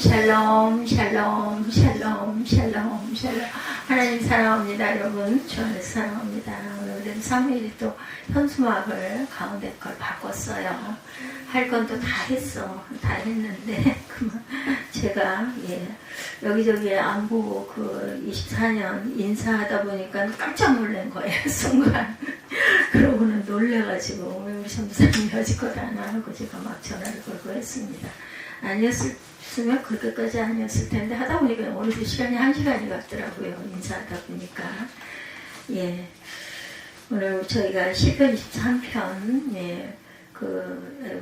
샬롬, 샬롬, 샬롬, 샬롬, 샬롬. 하나님 사랑합니다. 여러분, 주 안에서 사랑합니다. 오늘은 사무엘이 또 현수막을 가운데 걸 바꿨어요. 할 건 또 다 했어. 다 했는데, 제가, 여기저기 안 보고 24년 인사하다 보니까 깜짝 놀란 거예요, 순간. 그러고는 놀래가지고, 우리 전도사님 여지껏 안 하고 제가 막 전화를 걸고 했습니다. 아니었으면 그렇게까지 아니었을 텐데 하다 보니까 오늘도 시간이 1시간이 갔더라고요. 인사하다 보니까. 오늘 저희가 시편 23편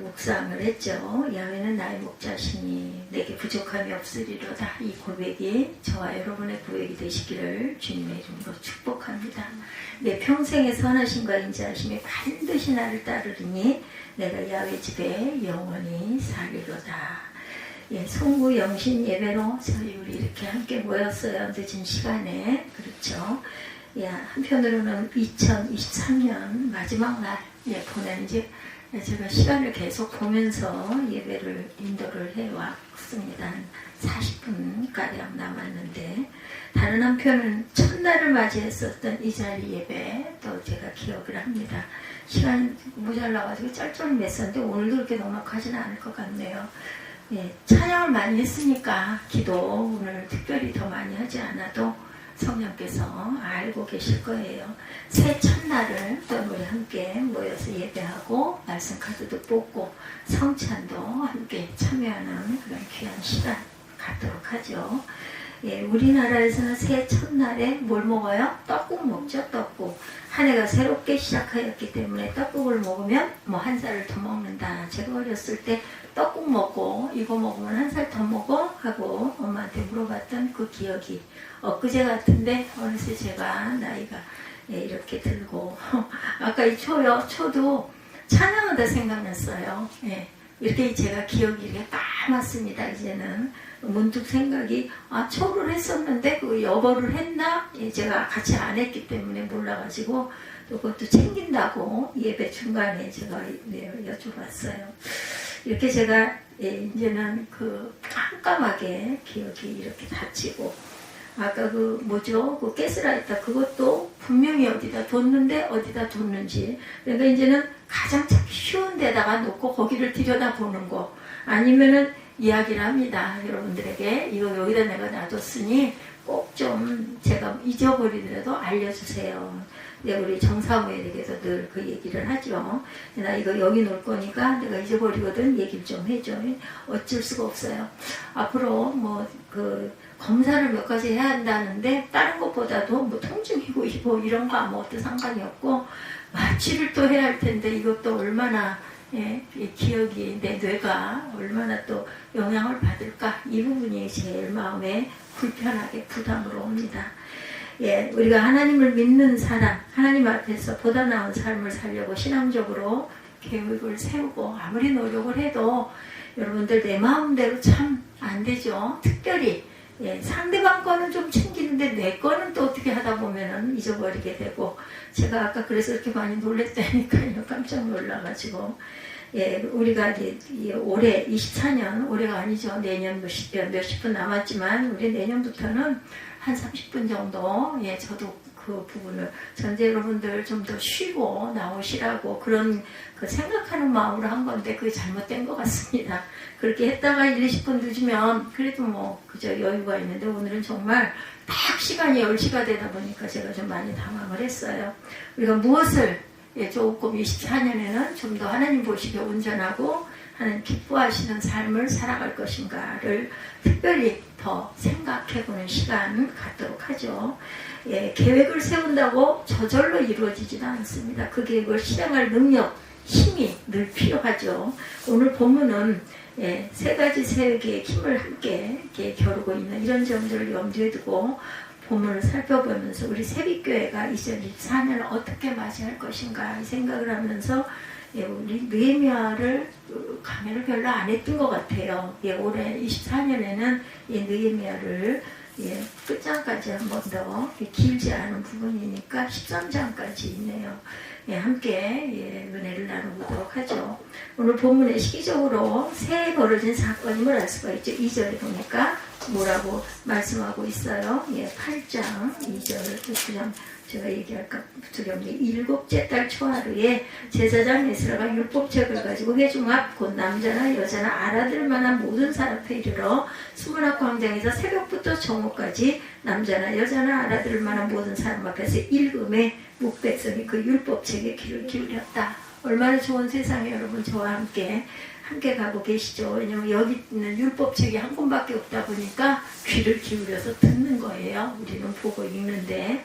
묵상을 했죠. 야훼는 나의 목자시니 내게 부족함이 없으리로다. 이 고백이 저와 여러분의 고백이 되시기를 주님의 이름으로 축복합니다. 내 평생의 선하심과 인자하심이 반드시 나를 따르리니 내가 야훼 집에 영원히 살리로다. 송구 영신 예배로 저희 우리 이렇게 함께 모였어요. 늦은 시간에. 그렇죠. 한편으로는 2023년 마지막 날 보낸지 제가 시간을 계속 보면서 예배를 인도를 해왔습니다. 한 40분가량 남았는데 다른 한편은 첫날을 맞이했었던 이 자리 예배 또 제가 기억을 합니다. 시간 모자라가지고 짤짤 맸었는데 오늘도 그렇게 넉넉하지는 않을 것 같네요. 찬양을 많이 했으니까 기도 오늘 특별히 더 많이 하지 않아도 성령께서 알고 계실 거예요. 새 첫날을 또 우리 함께 모여서 예배하고 말씀 카드도 뽑고 성찬도 함께 참여하는 그런 귀한 시간 갖도록 하죠. 우리나라에서는 새 첫날에 뭘 먹어요? 떡국 먹죠. 떡국. 한 해가 새롭게 시작하였기 때문에 떡국을 먹으면 한 살을 더 먹는다. 제가 어렸을 때 떡국 먹고 이거 먹으면 한 살 더 먹어? 하고 엄마한테 물어봤던 그 기억이 엊그제 같은데 어느새 제가 나이가 이렇게 들고 아까 이 초도 찬양하다 생각났어요. 이렇게 제가 기억이 이렇게 까맣습니다. 이제는 문득 생각이 초를 했었는데 그 여보를 했나? 제가 같이 안 했기 때문에 몰라가지고 그것도 챙긴다고 예배 중간에 제가 여쭤봤어요. 이렇게 제가 이제는 깜깜하게 기억이 이렇게 닫히고 아까 그 가스라이터 그것도 분명히 어디다 뒀는데 어디다 뒀는지 그러니까 이제는 가장 찾기 쉬운 데다가 놓고 거기를 들여다보는 거 아니면은 이야기를 합니다. 여러분들에게 이거 여기다 내가 놔뒀으니 꼭 좀 제가 잊어버리더라도 알려주세요. 우리 정사무엘에게도 늘 그 얘기를 하죠. 나 이거 여기 놓을 거니까 내가 잊어버리거든 얘기를 좀 해줘. 어쩔 수가 없어요. 앞으로 검사를 몇 가지 해야 한다는데 다른 것보다도 통증이고 이런 거 아무것도 상관이 없고 마취를 또 해야 할 텐데 이것도 얼마나 기억이 내 뇌가 얼마나 또 영향을 받을까 이 부분이 제일 마음에 불편하게 부담으로 옵니다. 우리가 하나님을 믿는 사람 하나님 앞에서 보다 나은 삶을 살려고 신앙적으로 계획을 세우고 아무리 노력을 해도 여러분들 내 마음대로 참 안 되죠. 특별히 상대방 거는 좀 챙기는데 내 거는 또 어떻게 하다 보면은 잊어버리게 되고 제가 아까 그래서 이렇게 많이 놀랬다니까요. 깜짝 놀라가지고 우리가 올해 24년 올해가 아니죠. 내년 몇십 분 남았지만 우리 내년부터는 한 30분 정도 저도 그 부분을 전제 여러분들 좀 더 쉬고 나오시라고 그런 생각하는 마음으로 한 건데 그게 잘못된 것 같습니다. 그렇게 했다가 1, 20분 늦으면 그래도 그저 여유가 있는데 오늘은 정말 딱 시간이 10시가 되다 보니까 제가 좀 많이 당황을 했어요. 우리가 무엇을 조금 24년에는 좀 더 하나님 보시기에 온전하고 하나님 기뻐하시는 삶을 살아갈 것인가를 특별히 더 생각해보는 시간 갖도록 하죠. 계획을 세운다고 저절로 이루어지지도 않습니다. 그 계획을 실행할 능력, 힘이 늘 필요하죠. 오늘 본문은 세 가지 세계의 힘을 함께 겨루고 있는 이런 점들을 염두에 두고 본문을 살펴보면서 우리 세빛교회가 2024년을 어떻게 맞이할 것인가 이 생각을 하면서 우리 느헤미야를 강의를 별로 안 했던 것 같아요. 올해 24년에는 느헤미야를 끝장까지 한 번 더 길지 않은 부분이니까 13장까지 있네요. 함께 은혜를 나눠보도록 하죠. 오늘 본문에 시기적으로 새해 벌어진 사건임을 알 수가 있죠. 2절에 보니까 뭐라고 말씀하고 있어요. 8장 2절 제가 얘기할까 두렵네. 7째 달 초하루에 제사장 에스라가 율법책을 가지고 회중 앞 곧 남자나 여자나 알아들 만한 모든 사람 앞에 이르러 수문학 광장에서 새벽부터 정오까지 남자나 여자나 알아들 만한 모든 사람 앞에서 읽음에 묵백성이 그 율법책에 귀를 기울였다. 얼마나 좋은 세상에 여러분 저와 함께 가고 계시죠. 왜냐면 여기 있는 율법책이 한 권밖에 없다 보니까 귀를 기울여서 듣는 거예요. 우리는 보고 읽는데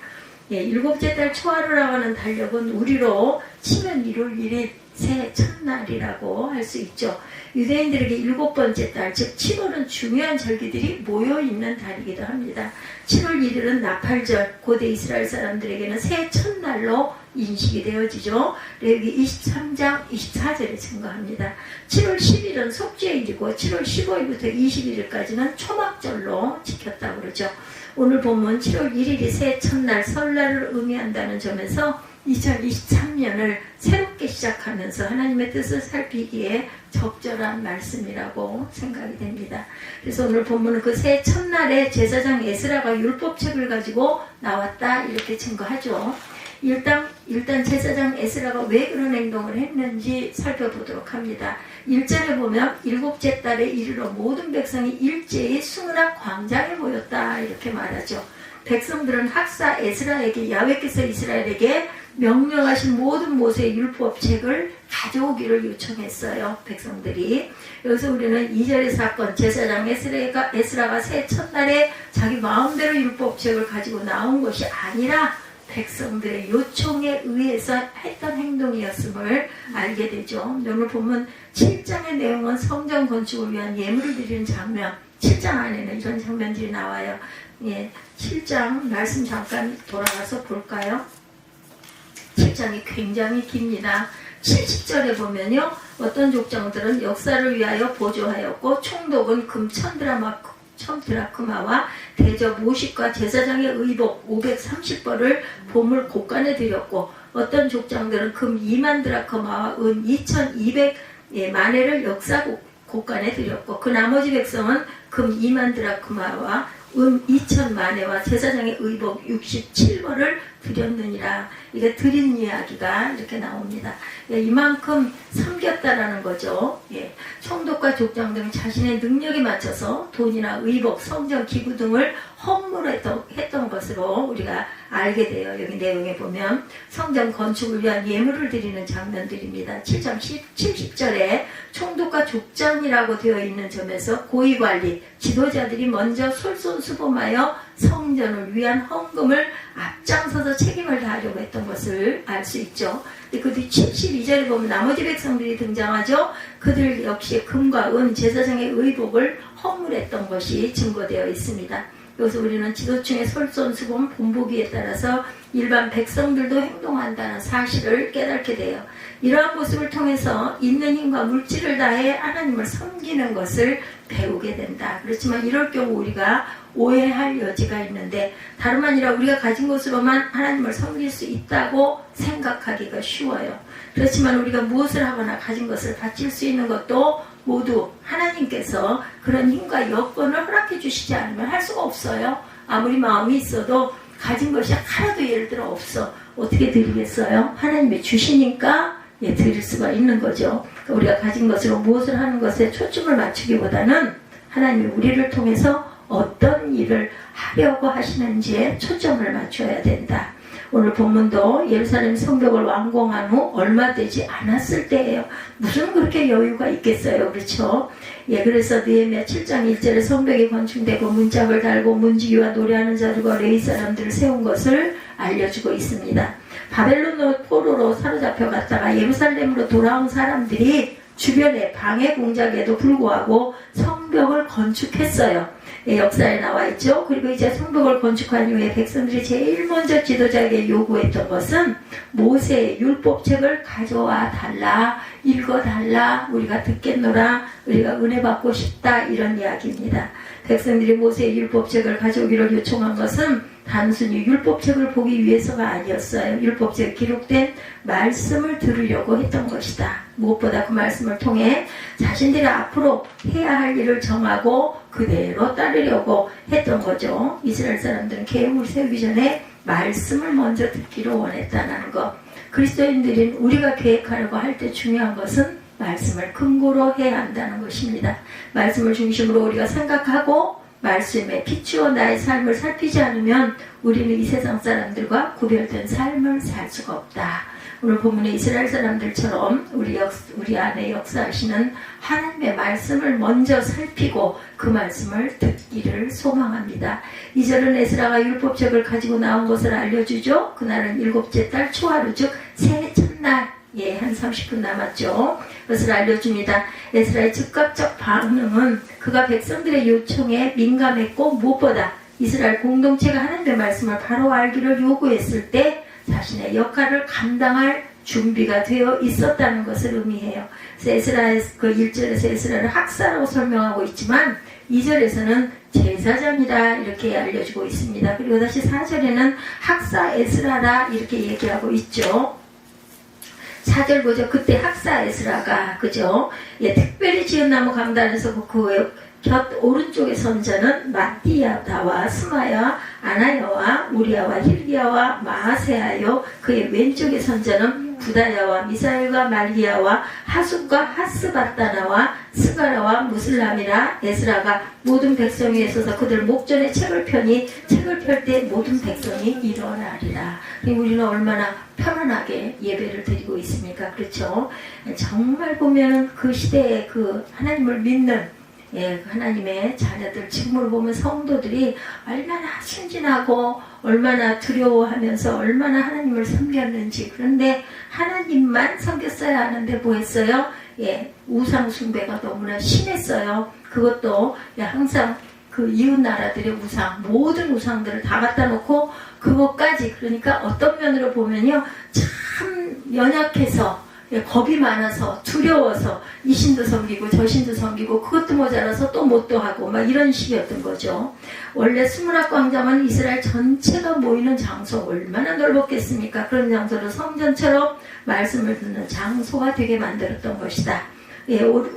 7째 달 초하루라고 하는 달력은 우리로 치면 1월 1일 새해 첫날이라고 할 수 있죠. 유대인들에게 7번째 달, 즉 7월은 중요한 절기들이 모여있는 달이기도 합니다. 7월 1일은 나팔절, 고대 이스라엘 사람들에게는 새해 첫날로 인식이 되어지죠. 레위기 23장 24절에 증거합니다. 7월 10일은 속죄일이고 7월 15일부터 21일까지는 초막절로 지켰다고 그러죠. 오늘 본문 7월 1일이 새해 첫날 설날을 의미한다는 점에서 2023년을 새롭게 시작하면서 하나님의 뜻을 살피기에 적절한 말씀이라고 생각이 됩니다. 그래서 오늘 본문은 그 새해 첫날에 제사장 에스라가 율법책을 가지고 나왔다 이렇게 증거하죠. 일단 제사장 에스라가 왜 그런 행동을 했는지 살펴보도록 합니다. 1절에 보면 7째 달에 이르러 모든 백성이 일제히 수문학 광장에 모였다 이렇게 말하죠. 백성들은 학사 에스라에게 야훼께서 이스라엘에게 명령하신 모든 모세의 율법책을 가져오기를 요청했어요. 백성들이. 여기서 우리는 2절의 사건, 제사장 에스라가 새해 첫날에 자기 마음대로 율법책을 가지고 나온 것이 아니라 백성들의 요청에 의해서 했던 행동이었음을 알게 되죠. 오늘 보면 7장의 내용은 성전 건축을 위한 예물을 드리는 장면, 7장 안에는 이런 장면들이 나와요. 7장 말씀 잠깐 돌아가서 볼까요? 7장이 굉장히 깁니다. 70절에 보면요, 어떤 족장들은 역사를 위하여 보조하였고 총독은 금 1000드라크마와 대접 50과 제사장의 의복 530벌을 보물 곳간에 드렸고, 어떤 족장들은 금 2만 드라크마와 은 2200마네를 역사 곳간에 드렸고, 그 나머지 백성은 금 2만 드라크마와 은 2000마네와 제사장의 의복 67벌을 드렸느니라. 이게 드린 이야기가 이렇게 나옵니다. 이만큼 섬겼다라는 거죠. 총독과 족장 등 자신의 능력에 맞춰서 돈이나 의복, 성전 기구 등을 헌물했던 것으로 우리가 알게 돼요. 여기 내용에 보면 성전 건축을 위한 예물을 드리는 장면들입니다. 7장 70절에 총독과 족장이라고 되어 있는 점에서 고위관리, 지도자들이 먼저 솔선수범하여 성전을 위한 헌금을 앞장서서 책임을 다하려고 했던 것을 알 수 있죠. 그 뒤 72절에 보면 나머지 백성들이 등장하죠. 그들 역시 금과 은, 제사장의 의복을 헌물했던 것이 증거되어 있습니다. 여기서 우리는 지도층의 솔선수범 본보기에 따라서 일반 백성들도 행동한다는 사실을 깨닫게 돼요. 이러한 모습을 통해서 있는 힘과 물질을 다해 하나님을 섬기는 것을 배우게 된다. 그렇지만 이럴 경우 우리가 오해할 여지가 있는데, 다름 아니라 우리가 가진 것으로만 하나님을 섬길 수 있다고 생각하기가 쉬워요. 그렇지만 우리가 무엇을 하거나 가진 것을 바칠 수 있는 것도 모두 하나님께서 그런 힘과 여건을 허락해 주시지 않으면 할 수가 없어요. 아무리 마음이 있어도 가진 것이 하나도 예를 들어 없어. 어떻게 드리겠어요? 하나님이 주시니까 드릴 수가 있는 거죠. 그러니까 우리가 가진 것으로 무엇을 하는 것에 초점을 맞추기보다는 하나님이 우리를 통해서 어떤 일을 하려고 하시는지에 초점을 맞춰야 된다. 오늘 본문도 예루살렘 성벽을 완공한 후 얼마 되지 않았을 때예요. 무슨 그렇게 여유가 있겠어요. 그렇죠? 그래서 느헤미야 7장 1절에 성벽이 건축되고 문짝을 달고 문지기와 노래하는 자들과 레위 사람들을 세운 것을 알려주고 있습니다. 바벨론 포로로 사로잡혀 갔다가 예루살렘으로 돌아온 사람들이 주변에 방해 공작에도 불구하고 성벽을 건축했어요. 역사에 나와 있죠. 그리고 이제 성벽을 건축한 이후에 백성들이 제일 먼저 지도자에게 요구했던 것은 모세의 율법책을 가져와 달라, 읽어 달라, 우리가 듣겠노라, 우리가 은혜 받고 싶다, 이런 이야기입니다. 백성들이 모세의 율법책을 가져오기를 요청한 것은 단순히 율법책을 보기 위해서가 아니었어요. 율법책에 기록된 말씀을 들으려고 했던 것이다. 무엇보다 그 말씀을 통해 자신들이 앞으로 해야 할 일을 정하고 그대로 따르려고 했던 거죠. 이스라엘 사람들은 계획을 세우기 전에 말씀을 먼저 듣기를 원했다는 것. 그리스도인들인 우리가 계획하려고 할 때 중요한 것은 말씀을 근거로 해야 한다는 것입니다. 말씀을 중심으로 우리가 생각하고 말씀에 비추어 나의 삶을 살피지 않으면 우리는 이 세상 사람들과 구별된 삶을 살 수가 없다. 오늘 본문의 이스라엘 사람들처럼 우리 안에 역사하시는 하나님의 말씀을 먼저 살피고 그 말씀을 듣기를 소망합니다. 2절은 에스라가 율법책을 가지고 나온 것을 알려주죠. 그날은 일곱째 달 초하루 즉 새해 첫날, 한 30분 남았죠. 그것을 알려줍니다. 에스라의 즉각적 반응은 그가 백성들의 요청에 민감했고 무엇보다 이스라엘 공동체가 하나님의 말씀을 바로 알기를 요구했을 때 자신의 역할을 감당할 준비가 되어 있었다는 것을 의미해요. 그래서 에스라의 그 1절에서 에스라를 학사라고 설명하고 있지만 2절에서는 제사장이라 이렇게 알려주고 있습니다. 그리고 다시 4절에는 학사 에스라라 이렇게 얘기하고 있죠. 4절 보죠. 그때 학사 에스라가 그죠? 특별히 지은 나무 강단에서 그 곁 오른쪽의 선자는 마띠야다와 스마야, 아나야와 우리야와 힐기야와 마아세야요. 그의 왼쪽의 선자는 부다야와 미사엘과 말기야와 하숫과 하스바다나와 스가라와 무슬람이라. 에스라가 모든 백성 위에 서서 그들 목전에 책을 펴니 책을 펼 때 모든 백성이 일어나리라. 우리는 얼마나 편안하게 예배를 드리고 있습니까? 그렇죠? 정말 보면 그 시대에 그 하나님을 믿는 하나님의 자녀들, 지금으로 보면 성도들이 얼마나 순진하고 얼마나 두려워하면서 얼마나 하나님을 섬겼는지. 그런데 하나님만 섬겼어야 하는데 뭐 했어요? 우상 숭배가 너무나 심했어요. 그것도 항상 그 이웃 나라들의 우상, 모든 우상들을 다 갖다 놓고 그것까지, 그러니까 어떤 면으로 보면요, 참 연약해서 겁이 많아서 두려워서 이 신도 섬기고 저 신도 섬기고 그것도 모자라서 또 뭣도 하고 막 이런 식이었던 거죠. 원래 스무락 광장은 이스라엘 전체가 모이는 장소, 얼마나 넓었겠습니까? 그런 장소를 성전처럼 말씀을 듣는 장소가 되게 만들었던 것이다.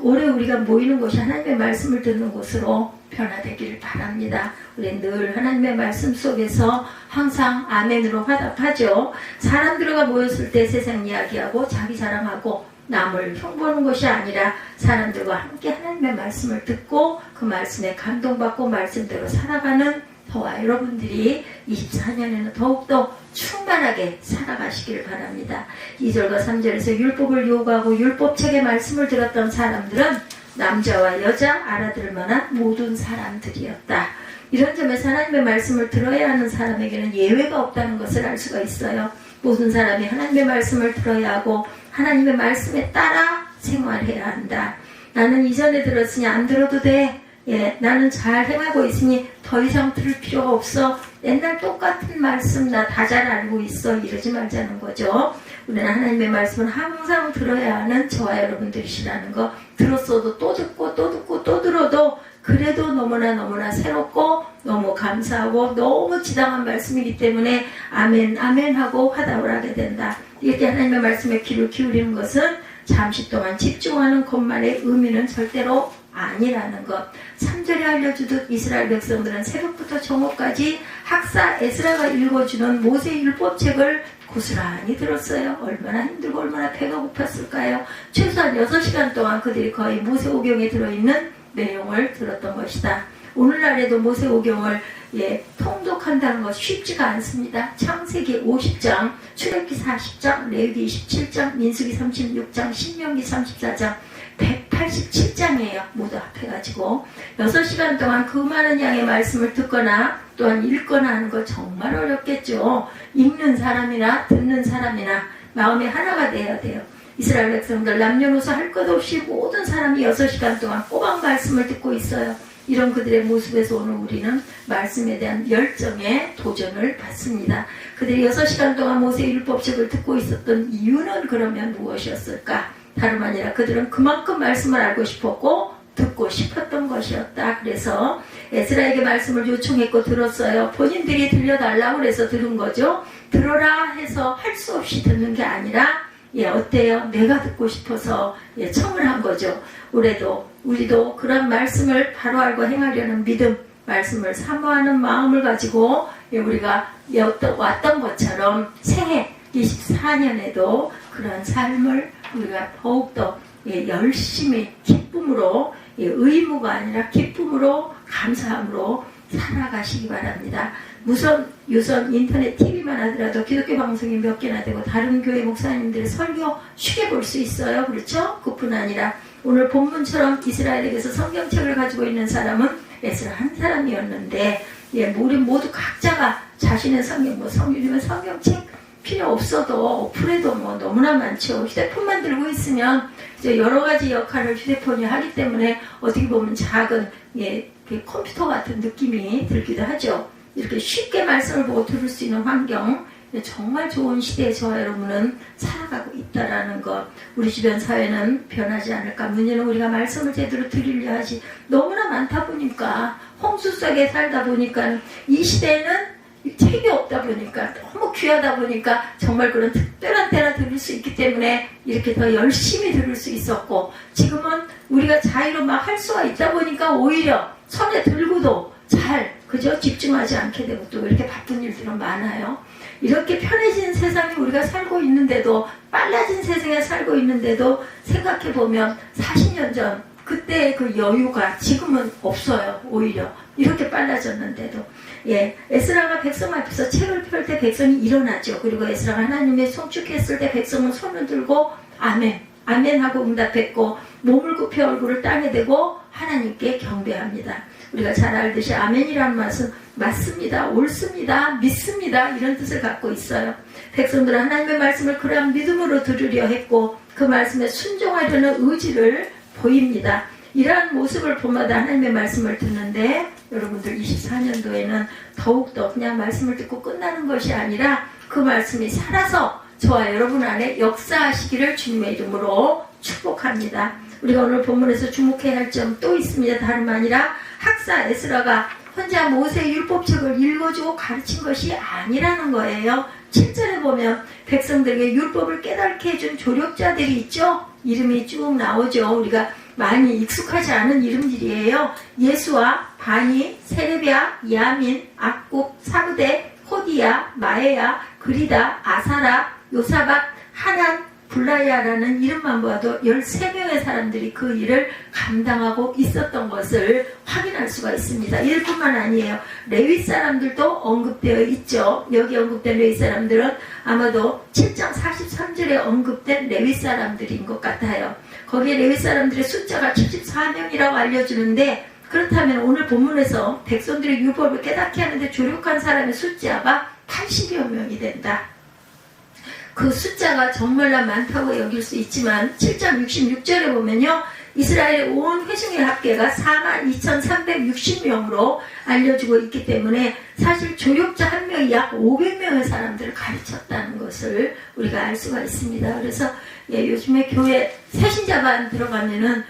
올해 우리가 모이는 곳이 하나님의 말씀을 듣는 곳으로 변화되기를 바랍니다. 우리 늘 하나님의 말씀 속에서 항상 아멘으로 화답하죠. 사람들과 모였을 때 세상 이야기하고 자기 자랑하고 남을 흉보는 것이 아니라 사람들과 함께 하나님의 말씀을 듣고 그 말씀에 감동받고 말씀대로 살아가는 저와 여러분들이 24년에는 더욱더 충만하게 살아가시기를 바랍니다. 2절과 3절에서 율법을 요구하고 율법책의 말씀을 들었던 사람들은 남자와 여자 알아들을 만한 모든 사람들이었다. 이런 점에서 하나님의 말씀을 들어야 하는 사람에게는 예외가 없다는 것을 알 수가 있어요. 모든 사람이 하나님의 말씀을 들어야 하고 하나님의 말씀에 따라 생활해야 한다. 나는 이전에 들었으니 안 들어도 돼. 나는 잘 행하고 있으니 더 이상 들을 필요가 없어. 옛날 똑같은 말씀 나 다 잘 알고 있어. 이러지 말자는 거죠. 우리는 하나님의 말씀을 항상 들어야 하는 저와 여러분들이시라는 거. 들었어도 또 듣고 또 듣고 또 들어도 그래도 너무나 새롭고 너무 감사하고 너무 지당한 말씀이기 때문에 아멘 아멘 하고 화답을 하게 된다. 이렇게 하나님의 말씀에 귀를 기울이는 것은 잠시 동안 집중하는 것만의 의미는 절대로 아니라는 것. 3절에 알려주듯 이스라엘 백성들은 새벽부터 정오까지 학사 에스라가 읽어주는 모세의 율법책을 고스란히 들었어요. 얼마나 힘들고 얼마나 배가 고팠을까요? 최소한 6시간 동안 그들이 거의 모세오경에 들어있는 내용을 들었던 것이다. 오늘날에도 모세오경을 통독한다는 것이 쉽지가 않습니다. 창세기 50장, 출애굽기 40장, 레위기 27장, 민수기 36장, 신명기 34장 187장이에요. 모두 합해가지고 6시간 동안 그 많은 양의 말씀을 듣거나 또한 읽거나 하는 거 정말 어렵겠죠. 읽는 사람이나 듣는 사람이나 마음이 하나가 돼야 돼요. 이스라엘 백성들 남녀노소 할 것 없이 모든 사람이 6시간 동안 꼬박 말씀을 듣고 있어요. 이런 그들의 모습에서 오늘 우리는 말씀에 대한 열정에 도전을 받습니다. 그들이 6시간 동안 모세의 율법책을 듣고 있었던 이유는 그러면 무엇이었을까? 다름 아니라 그들은 그만큼 말씀을 알고 싶었고 듣고 싶었던 것이었다. 그래서 에스라에게 말씀을 요청했고 들었어요. 본인들이 들려달라고 해서 들은 거죠. 들어라 해서 할 수 없이 듣는 게 아니라 어때요? 내가 듣고 싶어서 청을 한 거죠. 우리도 그런 말씀을 바로 알고 행하려는 믿음, 말씀을 사모하는 마음을 가지고 우리가 왔던 것처럼 새해 24년에도 그런 삶을 우리가 더욱더 열심히 기쁨으로 의무가 아니라 기쁨으로 감사함으로 살아가시기 바랍니다. 유선 인터넷 TV만 하더라도 기독교 방송이 몇 개나 되고 다른 교회 목사님들의 설교 쉽게 볼 수 있어요. 그렇죠? 그뿐 아니라 오늘 본문처럼 이스라엘에게서 성경책을 가지고 있는 사람은 에스라 한 사람이었는데 우리 모두 각자가 자신의 성경책 필요 없어도 어플에도 너무나 많죠. 휴대폰만 들고 있으면 이제 여러 가지 역할을 휴대폰이 하기 때문에 어떻게 보면 작은 컴퓨터 같은 느낌이 들기도 하죠. 이렇게 쉽게 말씀을 보고 들을 수 있는 환경, 정말 좋은 시대에 저와 여러분은 살아가고 있다라는 것. 우리 주변 사회는 변하지 않을까? 문제는 우리가 말씀을 제대로 드리려 하지 너무나 많다 보니까, 홍수 속에 살다 보니까, 이 시대에는 책이 없다 보니까, 너무 귀하다 보니까 정말 그런 특별한 때나 들을 수 있기 때문에 이렇게 더 열심히 들을 수 있었고, 지금은 우리가 자유로 막 할 수가 있다 보니까 오히려 손에 들고도 그죠? 집중하지 않게 되고 또 이렇게 바쁜 일들은 많아요. 이렇게 편해진 세상에 우리가 살고 있는데도, 빨라진 세상에 살고 있는데도 생각해보면 40년 전 그때의 그 여유가 지금은 없어요. 오히려 이렇게 빨라졌는데도. 에스라가 백성 앞에서 책을 펼 때 백성이 일어나죠. 그리고 에스라가 하나님의 송축했을 때 백성은 손을 들고 아멘, 아멘 하고 응답했고, 몸을 굽혀 얼굴을 땅에 대고 하나님께 경배합니다. 우리가 잘 알듯이 아멘이라는 말은 맞습니다, 옳습니다, 믿습니다 이런 뜻을 갖고 있어요. 백성들은 하나님의 말씀을 그러한 믿음으로 들으려 했고 그 말씀에 순종하려는 의지를 보입니다. 이러한 모습을 보마다 하나님의 말씀을 듣는데, 여러분들 24년도에는 더욱더 그냥 말씀을 듣고 끝나는 것이 아니라 그 말씀이 살아서 저와 여러분 안에 역사하시기를 주님의 이름으로 축복합니다. 우리가 오늘 본문에서 주목해야 할 점 또 있습니다. 다름 아니라 학사 에스라가 혼자 모세의 율법책을 읽어주고 가르친 것이 아니라는 거예요. 7절에 보면 백성들에게 율법을 깨닫게 해준 조력자들이 있죠. 이름이 쭉 나오죠. 우리가 많이 익숙하지 않은 이름들이에요. 예수와 바니, 세레비아, 야민, 악국, 사부대, 호디야, 마에야, 그리다, 아사라, 요사박, 하난, 블라야라는 이름만 봐도 13명의 사람들이 그 일을 감당하고 있었던 것을 확인할 수가 있습니다. 이뿐만 아니에요. 레위 사람들도 언급되어 있죠. 여기 언급된 레위 사람들은 아마도 7장 43절에 언급된 레위 사람들인 것 같아요. 거기에 레위 사람들의 숫자가 74명이라고 알려주는데, 그렇다면 오늘 본문에서 백성들의 율법을 깨닫게 하는데 조력한 사람의 숫자가 80여 명이 된다. 그 숫자가 정말로 많다고 여길 수 있지만 7장 66절에 보면요, 이스라엘의 온 회중의 합계가 42,360명으로 알려지고 있기 때문에 사실 조력자 한 명이 약 500명의 사람들을 가르쳤다는 것을 우리가 알 수가 있습니다. 그래서 요즘에 교회 새신자반 들어가면은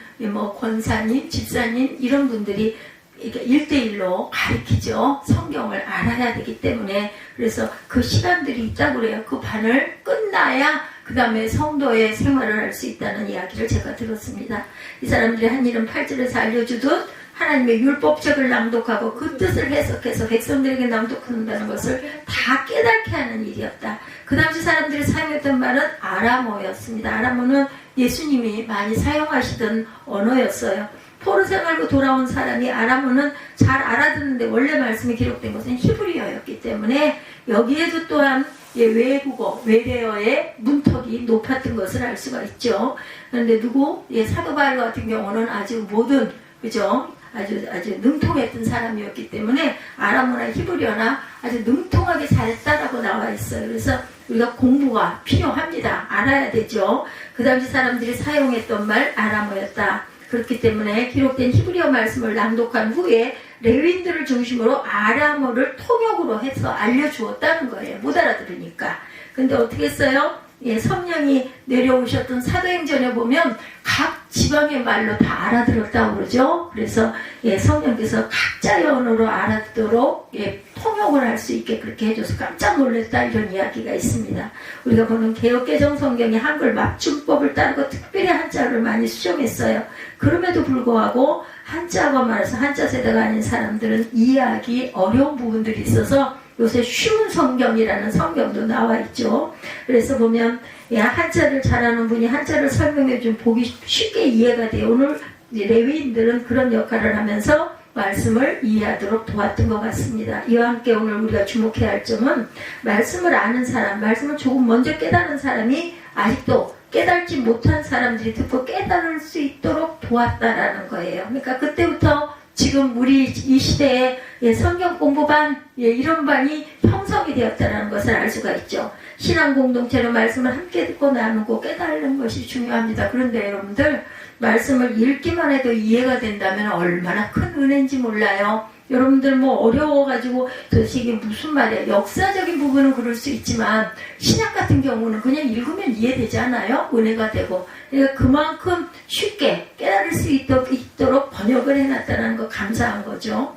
권사님, 집사님 이런 분들이 이렇게 1대1로 가르치죠. 성경을 알아야 되기 때문에. 그래서 그 시간들이 있다고 그래요. 그 반을 끝나야 그 다음에 성도의 생활을 할 수 있다는 이야기를 제가 들었습니다. 이 사람들이 한 일은 8절에서 알려주듯 하나님의 율법책을 낭독하고 그 뜻을 해석해서 백성들에게 낭독한다는 것을 다 깨닫게 하는 일이었다. 그 당시 사람들이 사용했던 말은 아람어였습니다. 아람어는 예수님이 많이 사용하시던 언어였어요. 포로 생활로 돌아온 사람이 아람어는 잘 알아듣는데 원래 말씀이 기록된 것은 히브리어였기 때문에 여기에도 또한 외국어, 외래어의 문턱이 높았던 것을 알 수가 있죠. 그런데 사도 바울 같은 경우는 아주 모든, 그죠? 아주 능통했던 사람이었기 때문에 아람어나 히브리어나 아주 능통하게 잘했다라고 나와 있어요. 그래서 우리가 공부가 필요합니다. 알아야 되죠. 그 당시 사람들이 사용했던 말 아람어였다. 그렇기 때문에 기록된 히브리어 말씀을 낭독한 후에 레위인들을 중심으로 아람어를 통역으로 해서 알려주었다는 거예요. 못 알아들으니까. 근데 어떻게 했어요? 성령이 내려오셨던 사도행전에 보면 각 지방의 말로 다 알아들었다고 그러죠. 그래서 성령께서 각자의 언어로 알아듣도록 통역을 할 수 있게 그렇게 해줘서 깜짝 놀랐다, 이런 이야기가 있습니다. 우리가 보는 개역개정 성경이 한글 맞춤법을 따르고 특별히 한자를 많이 수정했어요. 그럼에도 불구하고 한자가 많아서 한자 세대가 아닌 사람들은 이해하기 어려운 부분들이 있어서 요새 쉬운 성경이라는 성경도 나와 있죠. 그래서 보면 한자를 잘하는 분이 한자를 설명해 주면 보기 쉽게 이해가 돼요. 오늘 레위인들은 그런 역할을 하면서 말씀을 이해하도록 도왔던 것 같습니다. 이와 함께 오늘 우리가 주목해야 할 점은 말씀을 아는 사람, 말씀을 조금 먼저 깨달은 사람이 아직도 깨달지 못한 사람들이 듣고 깨달을 수 있도록 도왔다라는 거예요. 그러니까 그때부터 지금 우리 이 시대에 성경 공부반 이런 반이 형성이 되었다는 것을 알 수가 있죠. 신앙 공동체로 말씀을 함께 듣고 나누고 깨달는 것이 중요합니다. 그런데 여러분들 말씀을 읽기만 해도 이해가 된다면 얼마나 큰 은혜인지 몰라요. 여러분들 뭐 어려워가지고 도대체 이게 무슨 말이야. 역사적인 부분은 그럴 수 있지만 신약 같은 경우는 그냥 읽으면 이해되지 않아요? 은혜가 되고. 그러니까 그만큼 쉽게 깨달을 수 있도록 번역을 해놨다는 거 감사한 거죠.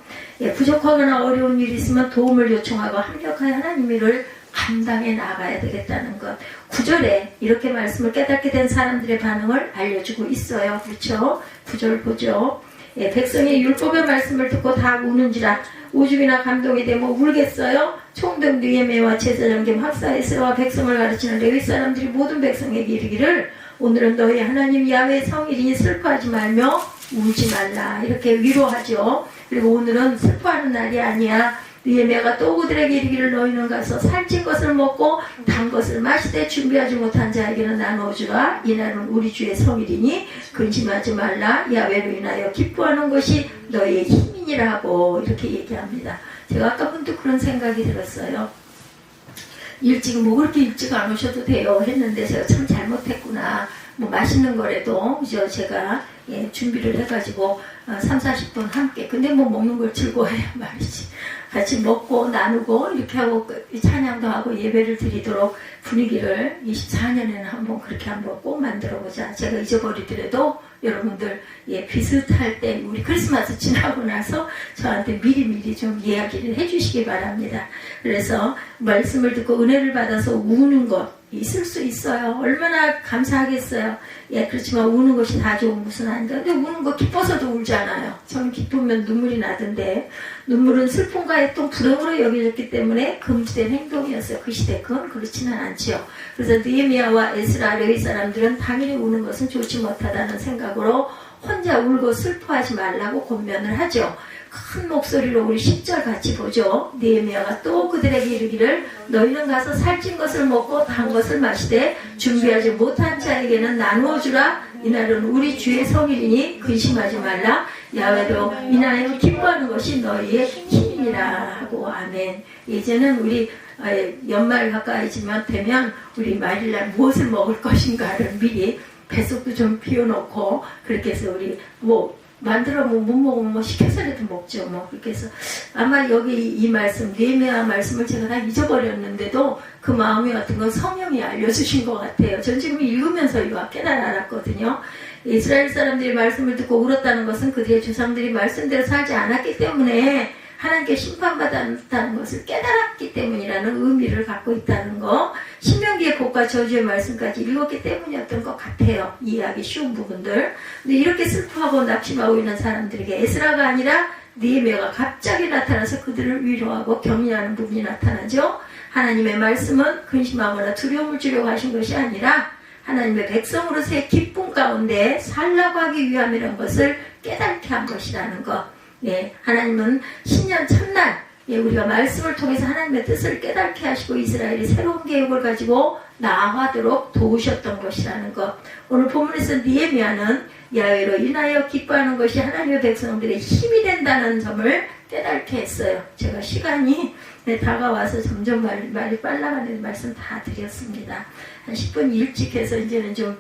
부족하거나 어려운 일이 있으면 도움을 요청하고 합력하여 하나님의 일을 감당해 나가야 되겠다는 것. 9절에 이렇게 말씀을 깨닫게 된 사람들의 반응을 알려주고 있어요. 그렇죠? 9절 보죠. 백성이 율법의 말씀을 듣고 다 우는지라 오죽이나 감동이 되며 울겠어요. 총독 느헤미야와 제사장 겸 학사 에스라와 백성을 가르치는 레위 사람들이 모든 백성에게 이르기를 오늘은 너희 하나님 야훼 성일이니 슬퍼하지 말며 울지 말라, 이렇게 위로하죠. 그리고 오늘은 슬퍼하는 날이 아니야. 느헤미야가 또 그들에게 이르기를 너희는 가서 살찐 것을 먹고 단 것을 마시되 준비하지 못한 자에게는 나누어주라. 이날은 우리 주의 성일이니 근심하지 말라. 야훼로 인하여 기뻐하는 것이 너희의 힘이니라 하고 이렇게 얘기합니다. 제가 아까 문득 그런 생각이 들었어요. 일찍 뭐 그렇게 일찍 안 오셔도 돼요 했는데 제가 참 잘못했구나. 뭐 맛있는 거라도 제가 준비를 해가지고 30-40분 함께, 근데 뭐 먹는 걸 즐거워해요 말이지. 같이 먹고 나누고 이렇게 하고 찬양도 하고 예배를 드리도록 분위기를 24년에는 한번 그렇게 한번 꼭 만들어보자. 제가 잊어버리더라도 여러분들 비슷할 때 우리 크리스마스 지나고 나서 저한테 미리미리 좀 이야기를 해주시기 바랍니다. 그래서 말씀을 듣고 은혜를 받아서 우는 것 있을 수 있어요. 얼마나 감사하겠어요. 그렇지만 우는 것이 다 좋은 것은 아닌데, 근데 우는 거 기뻐서도 울잖아요. 저는 기쁘면 눈물이 나던데, 눈물은 슬픔과 또 불행으로 여겨졌기 때문에 금지된 행동이었어요. 그 시대 그건 그렇지는 않지요. 그래서 느헤미야와 에스라 레위 사람들은 당연히 우는 것은 좋지 못하다는 생각으로 혼자 울고 슬퍼하지 말라고 권면을 하죠. 큰 목소리로 우리 10절 같이 보죠. 느헤미야가 또 그들에게 이르기를 너희는 가서 살찐 것을 먹고 단 것을 마시되 준비하지 못한 자에게는 나누어 주라. 이날은 우리 주의 성일이니 근심하지 말라. 야훼로 인하여 기뻐하는 것이 너희의 힘이니라 하고. 아멘. 이제는 우리 연말 가까이지만 되면 우리 말일날 무엇을 먹을 것인가를 미리 뱃속도 좀 비워놓고 그렇게 해서 우리 만들어 못 먹으면 시켜서라도 먹죠. 그렇게 해서 아마 여기 이 말씀, 느헤미야 말씀을 제가 다 잊어버렸는데도 그 마음이 같은 건 성령이 알려주신 것 같아요. 전 지금 읽으면서 이거 깨달아 알았거든요. 이스라엘 사람들이 말씀을 듣고 울었다는 것은 그들의 조상들이 말씀대로 살지 않았기 때문에 하나님께 심판받았다는 것을 깨달았기 때문이라는 의미를 갖고 있다는 거. 신명기의 복과 저주의 말씀까지 읽었기 때문이었던 것 같아요. 이해하기 쉬운 부분들. 근데 이렇게 슬퍼하고 낙심하고 있는 사람들에게 에스라가 아니라 느헤미야가 갑자기 나타나서 그들을 위로하고 격려하는 부분이 나타나죠. 하나님의 말씀은 근심하거나 두려움을 주려고 하신 것이 아니라 하나님의 백성으로서의 기쁨 가운데 살라고 하기 위함이라는 것을 깨닫게 한 것이라는 것. 하나님은 신년 첫날 우리가 말씀을 통해서 하나님의 뜻을 깨닫게 하시고 이스라엘이 새로운 계획을 가지고 나아가도록 도우셨던 것이라는 것. 오늘 본문에서 느헤미야는 야훼로 인하여 기뻐하는 것이 하나님의 백성들의 힘이 된다는 점을 깨닫게 했어요. 제가 시간이 다가와서 점점 말이 빨라가는 말씀 다 드렸습니다. 한 10분 일찍 해서 이제는 좀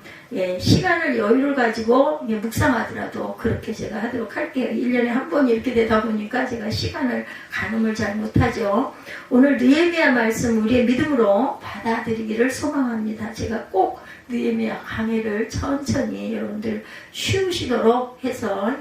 시간을 여유를 가지고 묵상하더라도 그렇게 제가 하도록 할게요. 1년에 한 번 이렇게 되다 보니까 제가 시간을 가늠을 잘 못하죠. 오늘 느헤미야 말씀 우리의 믿음으로 받아들이기를 소망합니다. 제가 꼭 느헤미야 강해를 천천히 여러분들 쉬우시도록 해서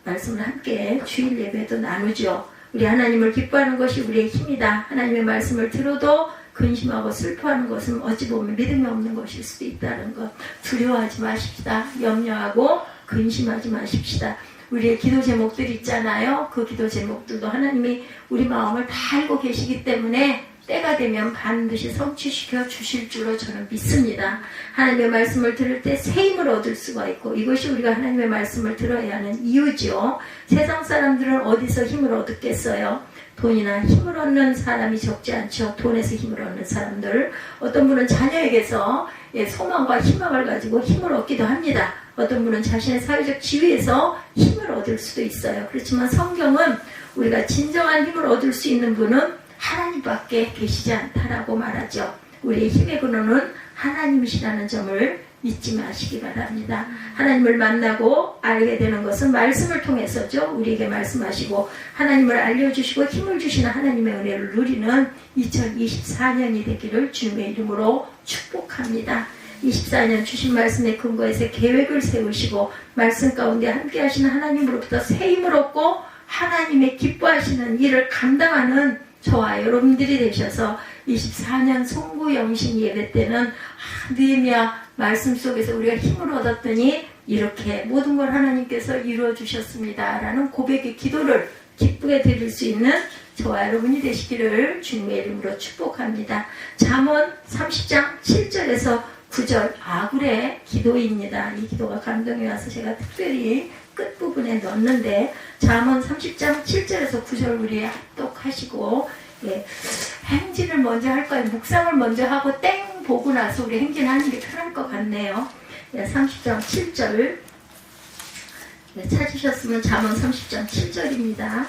말씀을 함께 주일 예배도 나누죠. 우리 하나님을 기뻐하는 것이 우리의 힘이다. 하나님의 말씀을 들어도 근심하고 슬퍼하는 것은 어찌 보면 믿음이 없는 것일 수도 있다는 것. 두려워하지 마십시다. 염려하고 근심하지 마십시다. 우리의 기도 제목들 있잖아요. 그 기도 제목들도 하나님이 우리 마음을 다 알고 계시기 때문에 때가 되면 반드시 성취시켜 주실 줄로 저는 믿습니다. 하나님의 말씀을 들을 때 새 힘을 얻을 수가 있고 이것이 우리가 하나님의 말씀을 들어야 하는 이유죠. 세상 사람들은 어디서 힘을 얻겠어요? 돈이나 힘을 얻는 사람이 적지 않죠. 돈에서 힘을 얻는 사람들. 어떤 분은 자녀에게서 소망과 희망을 가지고 힘을 얻기도 합니다. 어떤 분은 자신의 사회적 지위에서 힘을 얻을 수도 있어요. 그렇지만 성경은 우리가 진정한 힘을 얻을 수 있는 분은 하나님밖에 계시지 않다라고 말하죠. 우리의 힘의 근원은 하나님이시라는 점을 잊지 마시기 바랍니다. 하나님을 만나고 알게 되는 것은 말씀을 통해서죠. 우리에게 말씀하시고 하나님을 알려주시고 힘을 주시는 하나님의 은혜를 누리는 2024년이 되기를 주님의 이름으로 축복합니다. 24년 주신 말씀에 근거해서 계획을 세우시고 말씀 가운데 함께 하시는 하나님으로부터 새 힘을 얻고 하나님의 기뻐하시는 일을 감당하는 저와 여러분들이 되셔서 24년 송구영신 예배 때는 느헤미야 말씀 속에서 우리가 힘을 얻었더니 이렇게 모든 걸 하나님께서 이루어 주셨습니다 라는 고백의 기도를 기쁘게 드릴 수 있는 저와 여러분이 되시기를 주님의 이름으로 축복합니다. 잠언 30장 7절에서 9절 아굴의 기도입니다. 이 기도가 감동이 와서 제가 특별히 끝부분에 넣었는데 잠언 30장 7절에서 9절 우리 합독하시고 행진을 먼저 할까요? 묵상을 먼저 하고 땡 보고 나서 우리 행진하는 게 편할 것 같네요. 30장 7절 찾으셨으면 잠언 30장 7절입니다.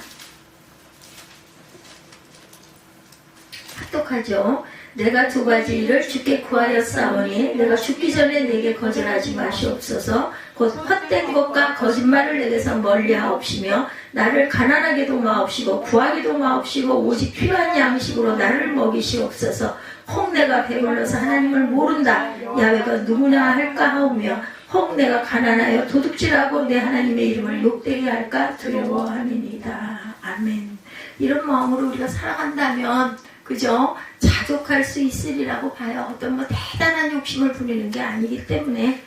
합독하죠. 내가 두 가지 일을 주께 구하였사오니 내가 죽기 전에 내게 거절하지 마시옵소서. 곧 헛된 것과 거짓말을 내게서 멀리하옵시며 나를 가난하게도 마옵시고 구하기도 마옵시고 오직 필요한 양식으로 나를 먹이시옵소서. 혹 내가 배불러서 하나님을 모른다 야훼가 누구나 할까 하오며 혹 내가 가난하여 도둑질하고 내 하나님의 이름을 욕되게 할까 두려워함이니이다. 아멘. 이런 마음으로 우리가 살아간다면 그죠? 자족할 수 있으리라고 봐요. 어떤 뭐 대단한 욕심을 부리는 게 아니기 때문에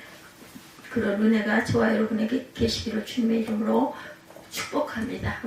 그런 은혜가 저와 여러분에게 계시기를 주님의 이름으로 축복합니다.